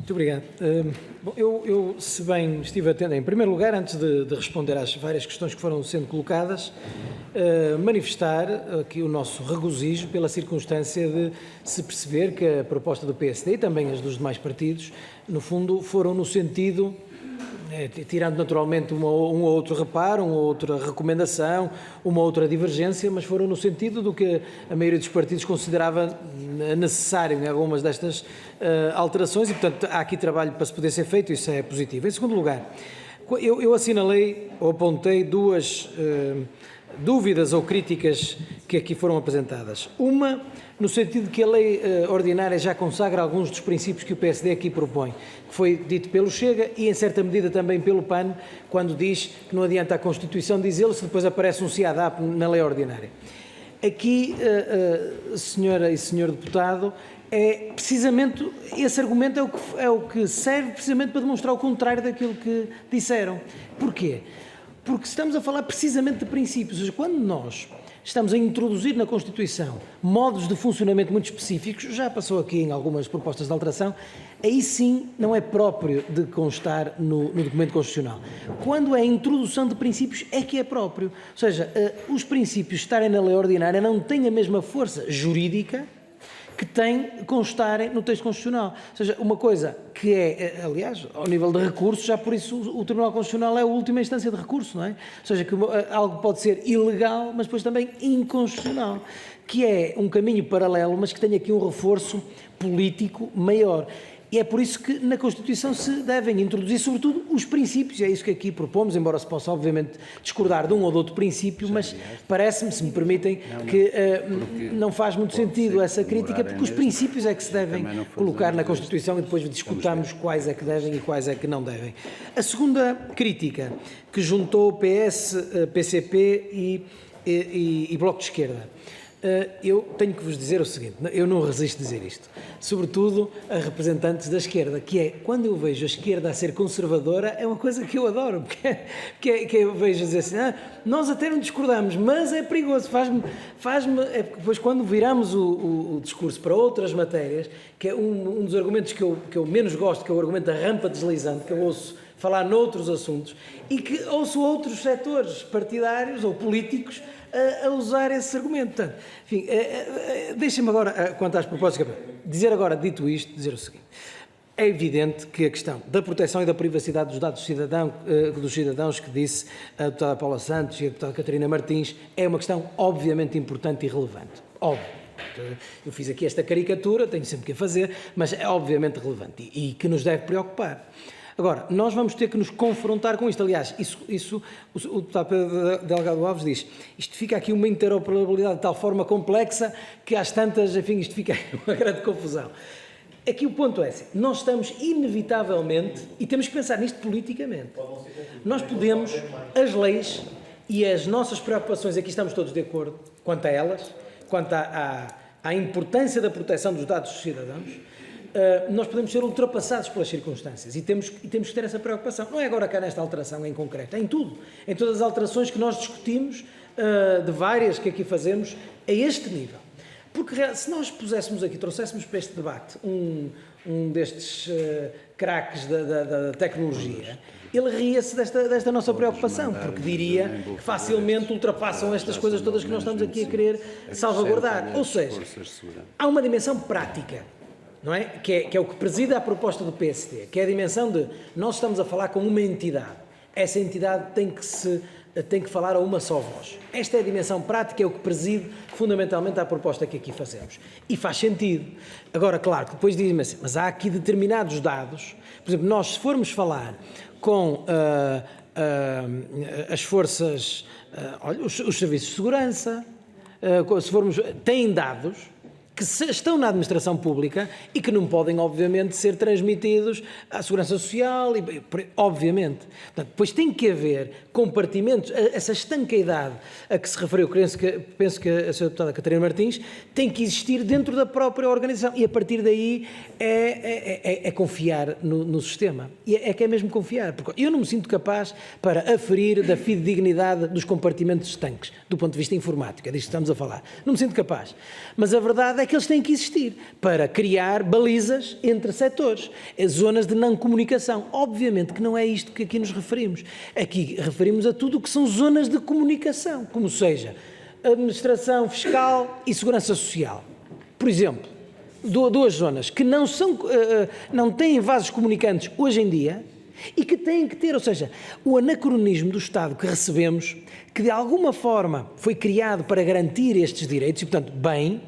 Muito obrigado. Bom, eu, se bem estive atento, em primeiro lugar, antes de responder às várias questões que foram sendo colocadas, manifestar aqui o nosso regozijo pela circunstância de se perceber que a proposta do PSD e também as dos demais partidos, no fundo, foram no sentido, tirando naturalmente um ou outro reparo, uma outra recomendação, uma outra divergência, mas foram no sentido do que a maioria dos partidos considerava necessário em algumas destas alterações e, portanto, há aqui trabalho para se poder ser feito, isso é positivo. Em segundo lugar, eu assinalei ou apontei duas dúvidas ou críticas que aqui foram apresentadas. Uma, no sentido de que a lei ordinária já consagra alguns dos princípios que o PSD aqui propõe, que foi dito pelo Chega e, em certa medida, também pelo PAN, quando diz que não adianta a Constituição dizê-lo se depois aparece um CIADAP na lei ordinária. Aqui, senhora e senhor deputado, precisamente esse argumento é o que serve precisamente para demonstrar o contrário daquilo que disseram. Porquê? Porque estamos a falar precisamente de princípios. Ou seja, quando nós estamos a introduzir na Constituição modos de funcionamento muito específicos, já passou aqui em algumas propostas de alteração, aí sim não é próprio de constar no documento constitucional. Quando é a introdução de princípios é que é próprio. Ou seja, os princípios estarem na lei ordinária não têm a mesma força jurídica que tem constarem no texto constitucional. Ou seja, uma coisa que aliás, ao nível de recurso, já por isso o Tribunal Constitucional é a última instância de recurso, não é? Ou seja, que algo pode ser ilegal, mas depois também inconstitucional, que é um caminho paralelo, mas que tem aqui um reforço político maior. E é por isso que na Constituição se devem introduzir, sobretudo, os princípios, e é isso que aqui propomos, embora se possa, obviamente, discordar de um ou de outro princípio, mas parece-me, se me permitem, que não faz muito sentido essa crítica, porque os princípios é que se devem colocar na Constituição e depois discutamos quais é que devem e quais é que não devem. A segunda crítica, que juntou PS, PCP e Bloco de Esquerda. Eu tenho que vos dizer o seguinte, eu não resisto a dizer isto, sobretudo a representantes da esquerda, que é, quando eu vejo a esquerda a ser conservadora, é uma coisa que eu adoro, porque eu vejo dizer assim, nós até não discordamos, mas é perigoso, depois quando viramos o discurso para outras matérias, que é um dos argumentos que eu menos gosto, que é o argumento da rampa deslizante, que eu ouço falar noutros assuntos, e que ouço outros setores partidários ou políticos a usar esse argumento. Portanto, enfim, deixem-me agora, quanto às propostas, dizer agora, dito isto, dizer o seguinte. É evidente que a questão da proteção e da privacidade dos dados dos cidadãos, que disse a deputada Paula Santos e a deputada Catarina Martins, é uma questão obviamente importante e relevante. Óbvio. Eu fiz aqui esta caricatura, tenho sempre que a fazer, mas é obviamente relevante e que nos deve preocupar. Agora, nós vamos ter que nos confrontar com isto. Aliás, isso o deputado Pedro Delgado Alves diz, isto fica aqui uma interoperabilidade de tal forma complexa que às tantas, enfim, isto fica uma grande confusão. Aqui o ponto é assim, nós estamos inevitavelmente, e temos que pensar nisto politicamente, nós podemos, as leis e as nossas preocupações, aqui estamos todos de acordo quanto a elas, quanto à importância da proteção dos dados dos cidadãos, nós podemos ser ultrapassados pelas circunstâncias e temos que ter essa preocupação. Não é agora cá nesta alteração em concreto, é em tudo. Em todas as alterações que nós discutimos, de várias que aqui fazemos, a este nível. Porque se nós trouxéssemos para este debate um destes craques da tecnologia, ele ria-se desta nossa preocupação, porque diria que facilmente ultrapassam estas coisas todas que nós estamos aqui a querer salvaguardar. Ou seja, há uma dimensão prática, não é? Que é o que preside a proposta do PSD, que é a dimensão de nós estamos a falar com uma entidade. Essa entidade tem que falar a uma só voz. Esta é a dimensão prática, é o que preside fundamentalmente à proposta que aqui fazemos. E faz sentido. Agora, claro, que depois dizem-me assim, mas há aqui determinados dados, por exemplo, nós se formos falar com as forças, os serviços de segurança, se formos, têm dados que estão na administração pública e que não podem, obviamente, ser transmitidos à Segurança Social, obviamente. Portanto, depois tem que haver compartimentos, essa estanqueidade a que se referiu, penso que a Sra. Deputada Catarina Martins, tem que existir dentro da própria organização e a partir daí é confiar no sistema. E é que é mesmo confiar, porque eu não me sinto capaz para aferir da fidedignidade dos compartimentos estanques, do ponto de vista informático, é disto que estamos a falar. Não me sinto capaz. Mas a verdade é é que eles têm que existir para criar balizas entre setores, zonas de não comunicação. Obviamente que não é isto que aqui nos referimos. Aqui referimos a tudo o que são zonas de comunicação, como seja administração fiscal e segurança social. Por exemplo, duas zonas que não têm vasos comunicantes hoje em dia e que têm que ter, ou seja, o anacronismo do Estado que recebemos, que de alguma forma foi criado para garantir estes direitos e, portanto, bem,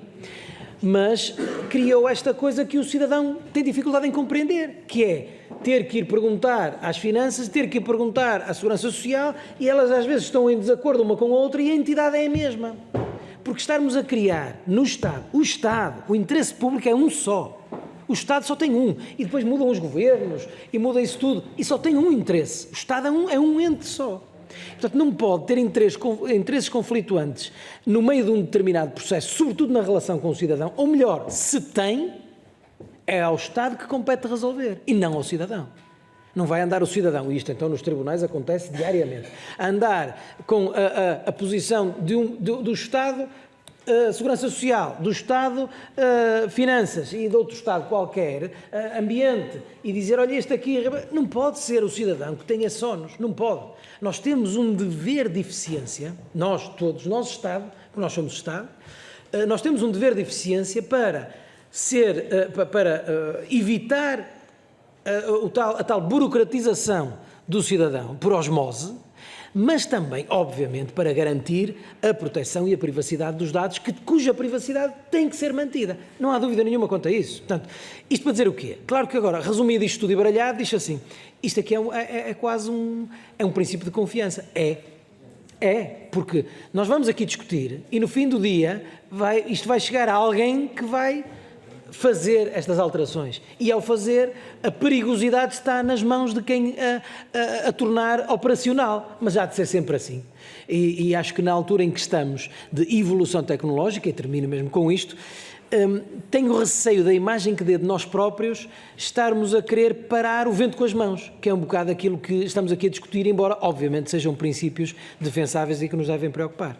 mas criou esta coisa que o cidadão tem dificuldade em compreender, que é ter que ir perguntar às finanças, ter que ir perguntar à segurança social e elas às vezes estão em desacordo uma com a outra e a entidade é a mesma. Porque estarmos a criar no Estado, o interesse público é um só. O Estado só tem um. E depois mudam os governos e muda isso tudo e só tem um interesse. O Estado é um ente só. Portanto, não pode ter interesses conflituantes no meio de um determinado processo, sobretudo na relação com o cidadão, ou melhor, se tem, é ao Estado que compete resolver e não ao cidadão. Não vai andar o cidadão, e isto então nos tribunais acontece diariamente, a andar com a posição do Estado, Segurança Social, do Estado, Finanças e de outro Estado qualquer, Ambiente, e dizer, olha, este aqui, não pode ser o cidadão que tenha sonos, não pode. Nós temos um dever de eficiência, nós todos, nosso Estado, porque nós somos Estado, nós temos um dever de eficiência para evitar a tal burocratização do cidadão por osmose, mas também, obviamente, para garantir a proteção e a privacidade dos dados, cuja privacidade tem que ser mantida. Não há dúvida nenhuma quanto a isso. Portanto, isto para dizer o quê? Claro que agora, resumido isto tudo e baralhado, diz assim, isto aqui é quase um princípio de confiança. Porque nós vamos aqui discutir e no fim do dia isto vai chegar a alguém que vai fazer estas alterações e ao fazer a perigosidade está nas mãos de quem a tornar operacional, mas há de ser sempre assim e acho que na altura em que estamos de evolução tecnológica, e termino mesmo com isto, tenho receio da imagem que dê de nós próprios estarmos a querer parar o vento com as mãos, que é um bocado aquilo que estamos aqui a discutir, embora obviamente sejam princípios defensáveis e que nos devem preocupar.